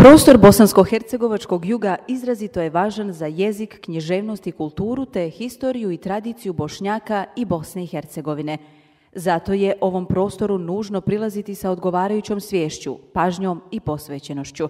Prostor bosansko-hercegovačkog juga izrazito je važan za jezik, književnost i kulturu te historiju i tradiciju Bošnjaka i Bosne i Hercegovine. Zato je ovom prostoru nužno prilaziti sa odgovarajućom sviješću, pažnjom i posvećenošću.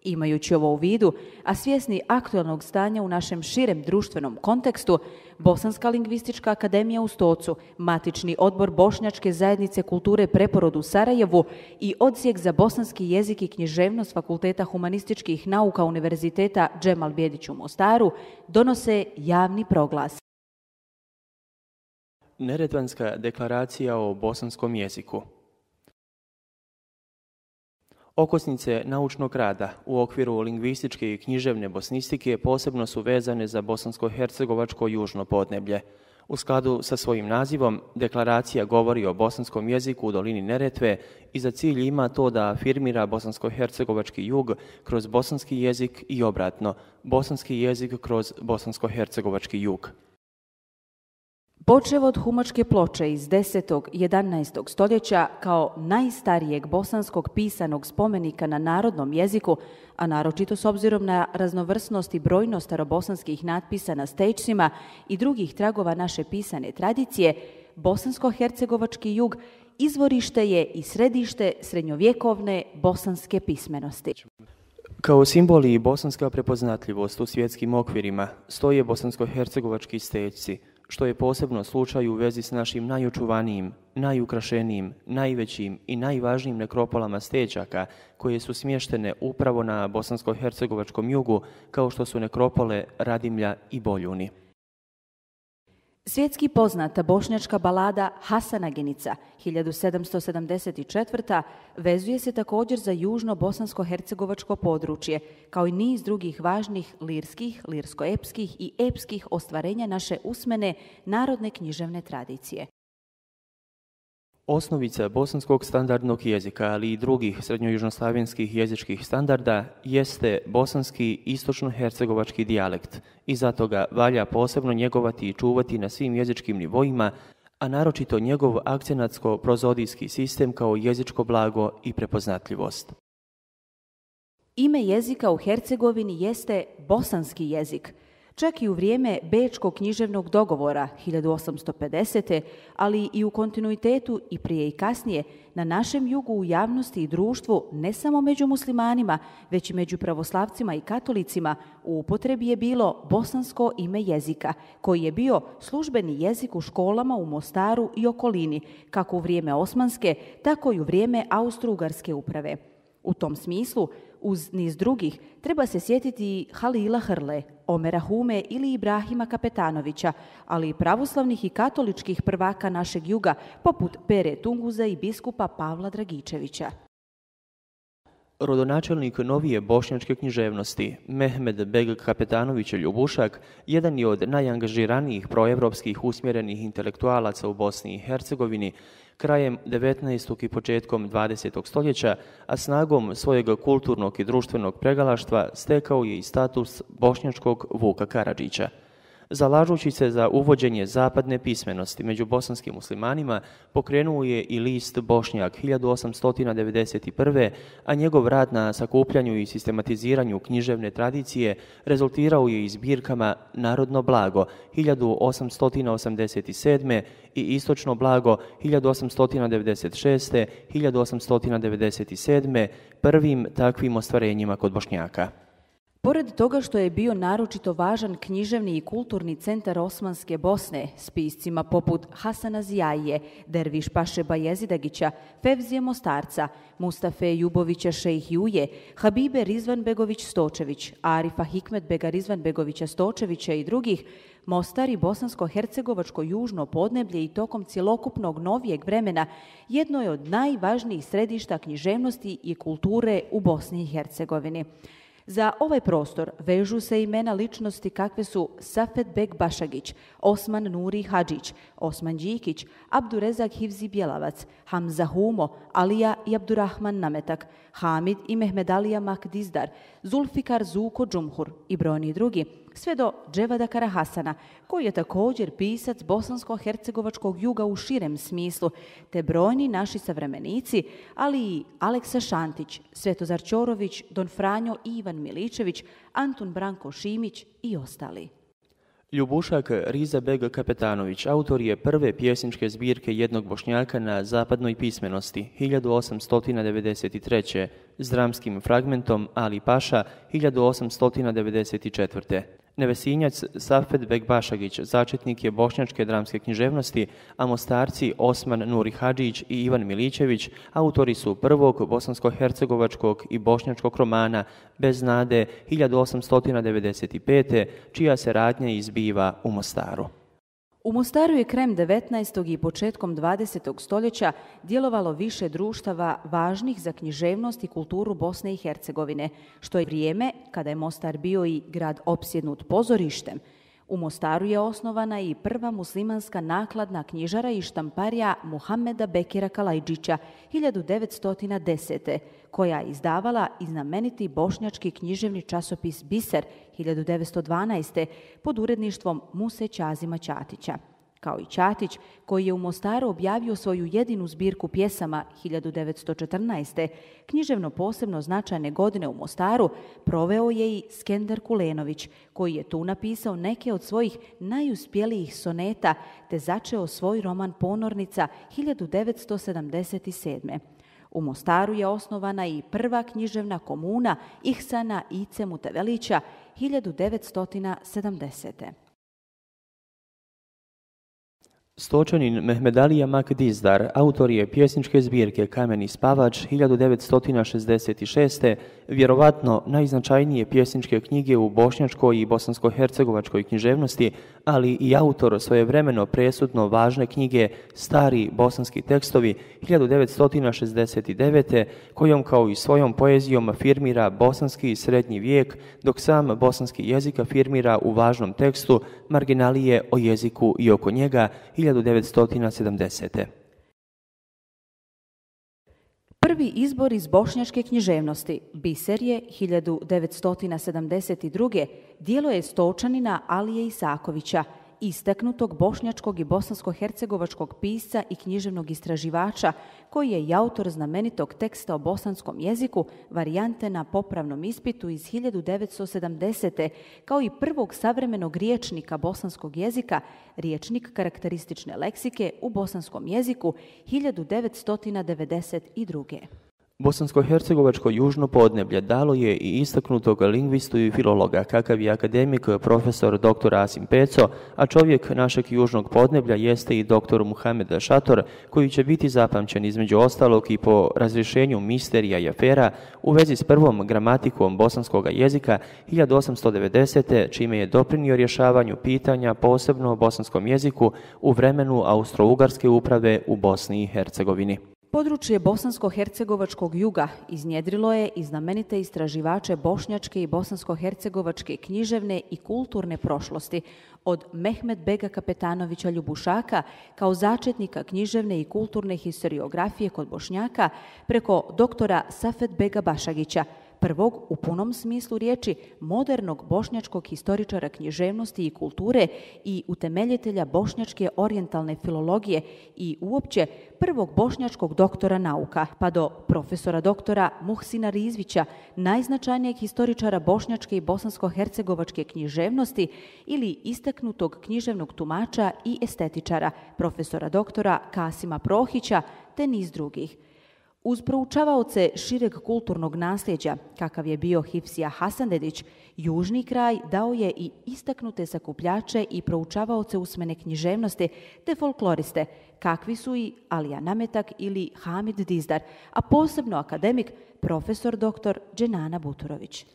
Imajući ovo u vidu, a svjesni aktualnog stanja u našem širem društvenom kontekstu, Bosanska lingvistička akademija u Stocu, matični odbor Bošnjačke zajednice kulture Preporod u Sarajevu i odsjek za bosanski jezik i književnost Fakulteta humanističkih nauka Univerziteta Džemal Bjedić u Mostaru donose javni proglas. Neretvanska deklaracija o bosanskom jeziku. Okosnice naučnog rada u okviru lingvističke i književne bosnistike posebno su vezane za bosansko-hercegovačko južno podneblje. U skladu sa svojim nazivom, deklaracija govori o bosanskom jeziku u dolini Neretve i za cilj ima to da afirmira bosansko-hercegovački jug kroz bosanski jezik i obratno, bosanski jezik kroz bosansko-hercegovački jug. Počev od Humačke ploče iz 10. 11. stoljeća kao najstarijeg bosanskog pisanog spomenika na narodnom jeziku, a naročito s obzirom na raznovrsnost i brojnost starobosanskih natpisa na stečcima i drugih tragova naše pisane tradicije, bosansko-hercegovački jug izvorište je i središte srednjovjekovne bosanske pismenosti. Kao simboli i bosanska prepoznatljivost u svjetskim okvirima stoje bosansko-hercegovački stečci, što je posebno slučaj u vezi s našim najočuvanijim, najukrašenijim, najvećim i najvažnijim nekropolama stećaka koje su smještene upravo na bosansko-hercegovačkom jugu, kao što su nekropole Radimlja i Boljuni. Svjetski poznata bošnjačka balada Hasanaginica 1774. vezuje se također za južno bosansko-hercegovačko područje, kao i niz drugih važnih lirskih, lirsko-epskih i epskih ostvarenja naše usmene narodne književne tradicije. Osnovica bosanskog standardnog jezika, ali i drugih srednjojužnoslavenskih jezičkih standarda jeste bosanski istočno-hercegovački dijalekt i zato ga valja posebno njegovati i čuvati na svim jezičkim nivoima, a naročito njegov akcenatsko-prozodijski sistem kao jezičko blago i prepoznatljivost. Ime jezika u Hercegovini jeste bosanski jezik. Čak i u vrijeme Bečkog književnog dogovora 1850. ali i u kontinuitetu i prije i kasnije, na našem jugu u javnosti i društvu, ne samo među muslimanima, već i među pravoslavcima i katolicima, u upotrebi je bilo bosansko ime jezika, koji je bio službeni jezik u školama u Mostaru i okolini, kako u vrijeme Osmanske, tako i u vrijeme Austro-Ugarske uprave. U tom smislu, uz niz drugih, treba se sjetiti Halila Hrle, Omera Hume ili Ibrahima Kapetanovića, ali i pravoslavnih i katoličkih prvaka našeg juga, poput Pere Tunguza i biskupa Pavla Dragičevića. Rodonačelnik novije bošnjačke književnosti, Mehmed Beg Kapetanović Ljubušak, jedan je od najangažiranijih proevropskih usmjerenih intelektualaca u Bosni i Hercegovini, krajem 19. i početkom 20. stoljeća, a snagom svojeg kulturnog i društvenog pregalaštva stekao je i status bošnjačkog Vuka Karadžića. Zalažući se za uvođenje zapadne pismenosti među bosanskim muslimanima, pokrenuo je i list Bošnjak 1891. a njegov rad na sakupljanju i sistematiziranju književne tradicije rezultirao je i zbirkama Narodno blago 1887. i Istočno blago 1896. 1897. prvim takvim ostvarenjima kod Bošnjaka. Pored toga što je bio naročito važan književni i kulturni centar Osmanske Bosne s piscima poput Hasana Zijaije, Derviš Paše Bajezidagića, Fevzije Mostarca, Mustafe Jubovića Šejhjuje, Habibe Rizvanbegović Stočević, Arifa Hikmetbega Rizvanbegovića Stočevića i drugih, Mostar i bosansko-hercegovačko južno podneblje i tokom cjelokupnog novijeg vremena jedno je od najvažnijih središta književnosti i kulture u Bosni i Hercegovini. Za ovaj prostor vežu se imena ličnosti kakve su Safet Beg Bašagić, Osman Nuri Hadžić, Osman Đikić, Abdurezak Hivzi Bjelavac, Hamza Humo, Alija i Abdurrahman Nametak, Hamid i Mehmed Alija Makdizdar, Zulfikar Zuko Džumhur i brojni drugi, sve do Dževada Karahasana, koji je također pisac bosansko-hercegovačkog juga u širem smislu, te brojni naši savremenici, ali i Aleksa Šantić, Svetozar Ćorović, Don Franjo i Ivan Miličević, Antun Branko Šimić i ostali. Ljubušak Riza Beg Kapetanović autor je prve pjesničke zbirke jednog Bošnjaka na zapadnoj pismenosti 1893. s dramskim fragmentom Ali Paša 1894. Nevesinjac Safet Beg Bašagić začetnik je bošnjačke dramske književnosti, a Mostarci Osman Nuri Hadžić i Ivan Miličević autori su prvog bosansko-hercegovačkog i bošnjačkog romana Bez nade 1895. čija se radnja izbiva u Mostaru. U Mostaru je krajem 19. i početkom 20. stoljeća djelovalo više društava važnih za književnost i kulturu Bosne i Hercegovine, što je vrijeme kada je Mostar bio i grad opsjednut pozorištem. U Mostaru je osnovana i prva muslimanska nakladna knjižara i štamparija Muhameda Bekira Kalajđića 1910. koja je izdavala i znameniti bošnjački književni časopis Biser 1912. pod uredništvom Muse Ćazima Ćatića. Kao i Ćatić, koji je u Mostaru objavio svoju jedinu zbirku pjesama 1914. književno posebno značajne godine u Mostaru proveo je i Skender Kulenović, koji je tu napisao neke od svojih najuspjelijih soneta te začeo svoj roman Ponornica 1977. U Mostaru je osnovana i prva književna komuna Ihsana Ice Mutevelića 1970. Stočanin Mehmedalija Mak Dizdar autor je pjesničke zbirke Kameni spavač 1966. vjerovatno najznačajnije pjesničke knjige u bošnjačkoj i bosansko-hercegovačkoj književnosti, ali i autor svojevremeno presudno važne knjige Stari bosanski tekstovi 1969. kojom kao i svojom poezijom afirmira bosanski i srednji vijek, dok sam bosanski jezik afirmira u važnom tekstu Marginalije o jeziku i oko njega 1970. Prvi izbor iz bošnjačke književnosti, Biser je 1972. djelo je Stočanina Alije Isakovića, istaknutog bošnjačkog i bosansko-hercegovačkog pisca i književnog istraživača, koji je i autor znamenitog teksta o bosanskom jeziku, varijante na popravnom ispitu iz 1970. kao i prvog savremenog riječnika bosanskog jezika, riječnik karakteristične leksike u bosanskom jeziku 1992. Bosansko-hercegovačko južno podneblje dalo je i istaknutog lingvistu i filologa, kakav je akademik profesor dr. Asim Peco, a čovjek našeg južnog podneblja jeste i dr. Muhamed Šator, koji će biti zapamćen između ostalog i po razrješenju misterija i afera u vezi s prvom gramatikom bosanskog jezika 1890. čime je doprinio rješavanju pitanja posebno o bosanskom jeziku u vremenu Austro-Ugarske uprave u Bosni i Hercegovini. Područje bosansko-hercegovačkog juga iznjedrilo je i znamenite istraživače bošnjačke i bosansko-hercegovačke književne i kulturne prošlosti, od Mehmed Bega Kapetanovića Ljubušaka kao začetnika književne i kulturne historiografije kod Bošnjaka preko doktora Safet Bega Bašagića, prvog u punom smislu riječi modernog bošnjačkog historičara književnosti i kulture i utemeljitelja bošnjačke orijentalne filologije i uopće prvog bošnjačkog doktora nauka, pa do profesora doktora Muhsina Rizvića, najznačajnijeg historičara bošnjačke i bosansko-hercegovačke književnosti ili istaknutog književnog tumača i estetičara, profesora doktora Kasima Prohića, te niz drugih. Uz proučavaoce šireg kulturnog nasljeđa, kakav je bio Hifsija Hasandedić, južni kraj dao je i istaknute sakupljače i proučavaoce usmene književnosti te folkloriste, kakvi su i Alija Nametak ili Hamid Dizdar, a posebno akademik profesor dr. Dženana Buturović.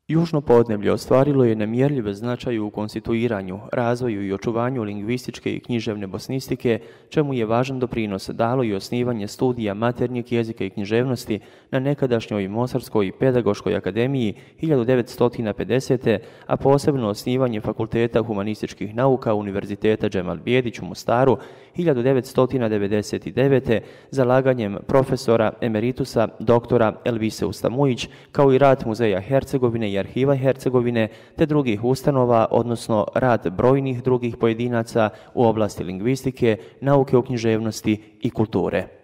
Južno podneblje ostvarilo je nemjerljiv značaj u konstituiranju, razvoju i očuvanju lingvističke i književne bosnistike, čemu je važan doprinos dalo i osnivanje studija maternjeg jezika i književnosti na nekadašnjoj Mostarskoj pedagoškoj akademiji 1950. a posebno osnivanje Fakulteta humanističkih nauka Univerziteta Džemal Bijedić u Mostaru 1999. zalaganjem profesora emeritusa doktora Elvise Ustamujić, kao i rad Muzeja Hercegovine i arhiva Hercegovine te drugih ustanova, odnosno rad brojnih drugih pojedinaca u oblasti lingvistike, nauke o književnosti i kulture.